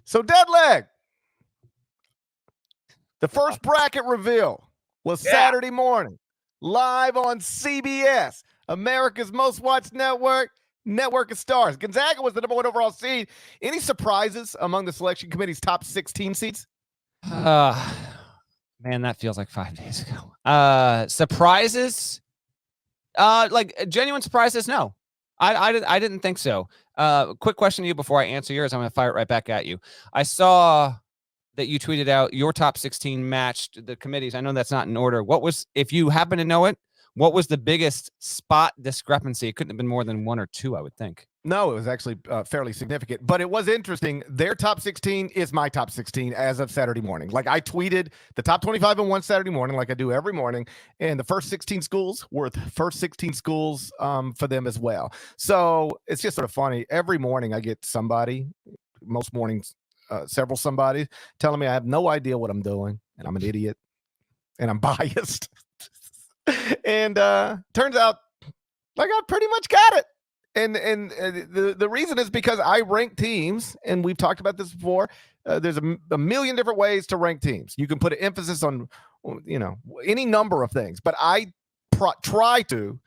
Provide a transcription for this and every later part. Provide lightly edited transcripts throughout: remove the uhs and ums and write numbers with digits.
So, Deadleg, the first bracket reveal was Saturday morning, live on CBS, America's most watched network, Network of Stars. Gonzaga was the number one overall seed. Any surprises among the selection committee's top 16 seeds? Man, that feels like 5 days ago. Surprises? Like genuine surprises? No. I didn't think so. Quick question to you before I answer yours. I'm going to fire it right back at you. I saw that you tweeted out your top 16 matched the committees. I know that's not in order. What was, if you happen to know it, what was the biggest spot discrepancy? It couldn't have been more than one or two, I would think. No, it was actually fairly significant, but it was interesting. Their top 16 is my top 16 as of Saturday morning. Like I tweeted the top 25 and one Saturday morning, like I do every morning, and the first 16 schools were the first 16 schools for them as well. So it's just sort of funny. Every morning I get somebody, most mornings, several somebody telling me I have no idea what I'm doing and I'm an idiot and I'm biased. And turns out like I pretty much got it. And the reason is because I rank teams, and we've talked about this before. There's a million different ways to rank teams. You can put an emphasis on, any number of things, but I try to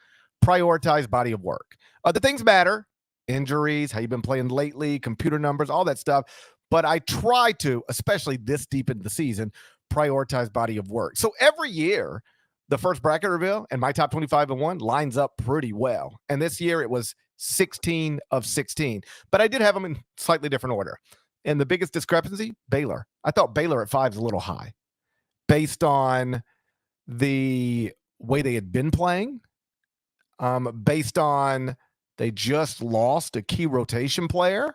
prioritize body of work. The things matter, injuries, how you've been playing lately, computer numbers, all that stuff. But I try to, especially this deep into the season, prioritize body of work. So every year, the first bracket reveal and my top 25 and one lines up pretty well. And this year it was 16 of 16. But I did have them in slightly different order. And the biggest discrepancy, Baylor. I thought Baylor at 5 is a little high based on the way they had been playing, based on they just lost a key rotation player.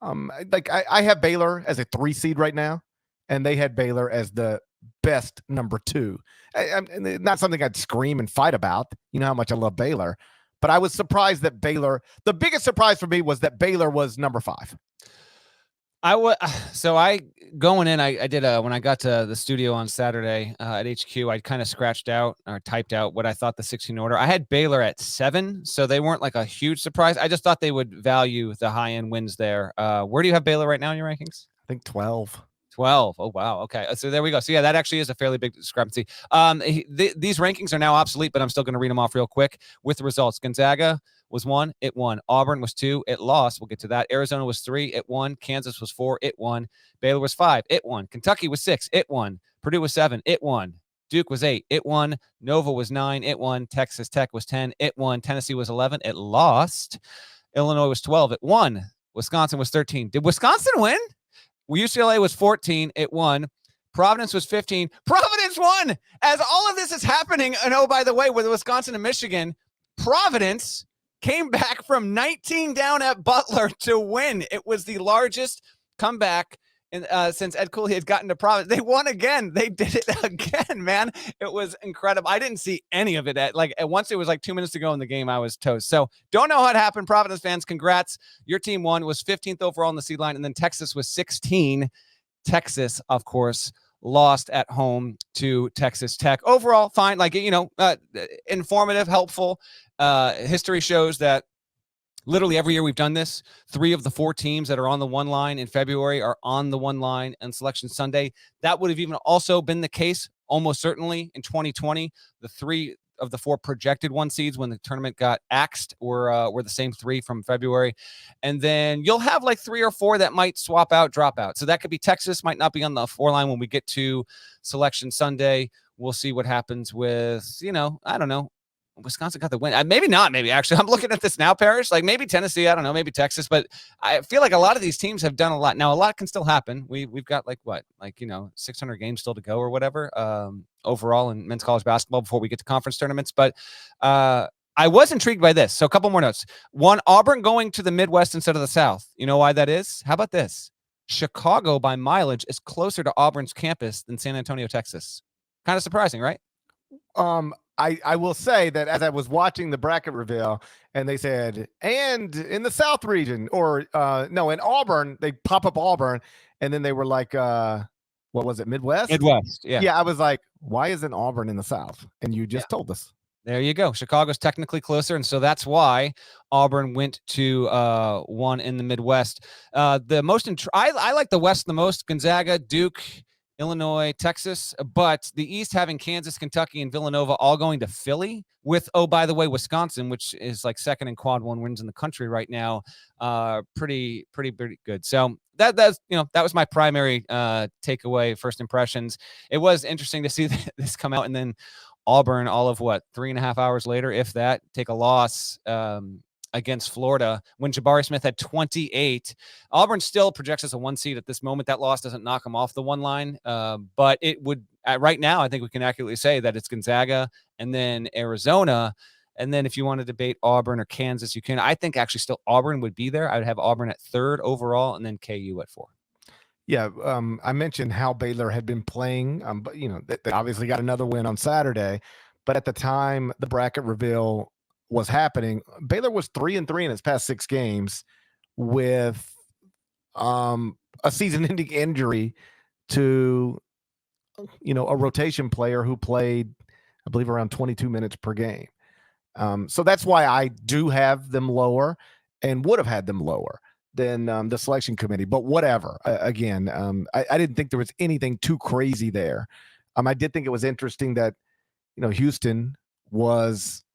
I have Baylor as a 3 seed right now, and they had Baylor as the best number 2. Not something I'd scream and fight about. You know how much I love Baylor. But I was surprised that Baylor, the biggest surprise for me was that Baylor was number 5. Going in, I did when I got to the studio on Saturday at HQ, I kind of scratched out or typed out what I thought the 16 order. I had Baylor at 7, so they weren't like a huge surprise. I just thought they would value the high-end wins there. Where do you have Baylor right now in your rankings? I think 12. 12. Oh, wow. Okay. So there we go. So, yeah, that actually is a fairly big discrepancy. These rankings are now obsolete, but I'm still going to read them off real quick with the results. Gonzaga was 1. It won. Auburn was 2. It lost. We'll get to that. Arizona was 3. It won. Kansas was 4. It won. Baylor was 5. It won. Kentucky was 6. It won. Purdue was 7. It won. Duke was 8. It won. Nova was 9. It won. Texas Tech was 10. It won. Tennessee was 11. It lost. Illinois was 12. It won. Wisconsin was 13. Did Wisconsin win? UCLA was 14. It won. Providence was 15. Providence won. As all of this is happening, and oh, by the way, with Wisconsin and Michigan, Providence came back from 19 down at Butler to win. It was the largest comeback since Ed Cooley had gotten to Providence. They won again. They did it again, man. It was incredible. I didn't see any of it. Once it was like 2 minutes to go in the game, I was toast. So don't know how it happened. Providence fans, congrats. Your team won, was 15th overall in the seed line, and then Texas was 16. Texas, of course, lost at home to Texas Tech. Overall, fine. Informative, helpful. History shows that literally every year we've done this. 3 of the 4 teams that are on the one line in February are on the one line on Selection Sunday. That would have even also been the case almost certainly in 2020. The 3 of the 4 projected 1 seeds when the tournament got axed were the same 3 from February. And then you'll have like 3 or 4 that might swap out, drop out. So that could be Texas, might not be on the 4 line when we get to Selection Sunday. We'll see what happens with, I don't know. Wisconsin got the win. Maybe not. Maybe actually, I'm looking at this now, Parrish. Like maybe Tennessee. I don't know. Maybe Texas. But I feel like a lot of these teams have done a lot. Now, a lot can still happen. We've got 600 games still to go or whatever overall in men's college basketball before we get to conference tournaments. But I was intrigued by this. So a couple more notes. 1, Auburn going to the Midwest instead of the South. You know why that is? How about this? Chicago by mileage is closer to Auburn's campus than San Antonio, Texas. Kind of surprising, right? I will say that as I was watching the bracket reveal and they said, and in the South region or in Auburn, they pop up Auburn. And then they were like, what was it? Midwest? Midwest. Yeah. Yeah. I was like, why isn't Auburn in the South? And you just told us. There you go. Chicago's technically closer, and so that's why Auburn went to 1 in the Midwest. The most I like the West the most: Gonzaga, Duke, Illinois, Texas. But the East having Kansas, Kentucky, and Villanova all going to Philly. With by the way, Wisconsin, which is like second in quad one wins in the country right now. Pretty good. So that's that was my primary takeaway, first impressions. It was interesting to see this come out, and then Auburn, all of 3.5 hours later, if that, take a loss against Florida when Jabari Smith had 28. Auburn still projects as a 1 seed at this moment. That loss doesn't knock them off the 1 line, but it would right now. I think we can accurately say that it's Gonzaga and then Arizona. And then if you want to debate Auburn or Kansas, you can. I think actually still Auburn would be there. I would have Auburn at 3rd overall and then KU at 4. Yeah, I mentioned how Baylor had been playing, but they obviously got another win on Saturday. But at the time the bracket reveal was happening, Baylor was 3-3 in its past 6 games, with a season-ending injury to a rotation player who played, I believe, around 22 minutes per game. So that's why I do have them lower, and would have had them lower than the selection committee, but whatever. Again, I didn't think there was anything too crazy there. I did think it was interesting that, Houston was,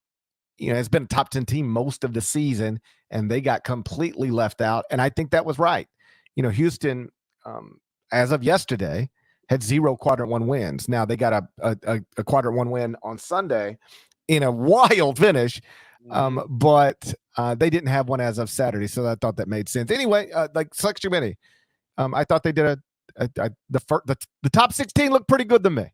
has been a top 10 team most of the season, and they got completely left out. And I think that was right. Houston, as of yesterday, had 0 quadrant 1 wins. Now they got a quadrant 1 win on Sunday in a wild finish. But they didn't have one as of Saturday, so I thought that made sense. Anyway, like selection committee, I thought they did the top 16 looked pretty good to me.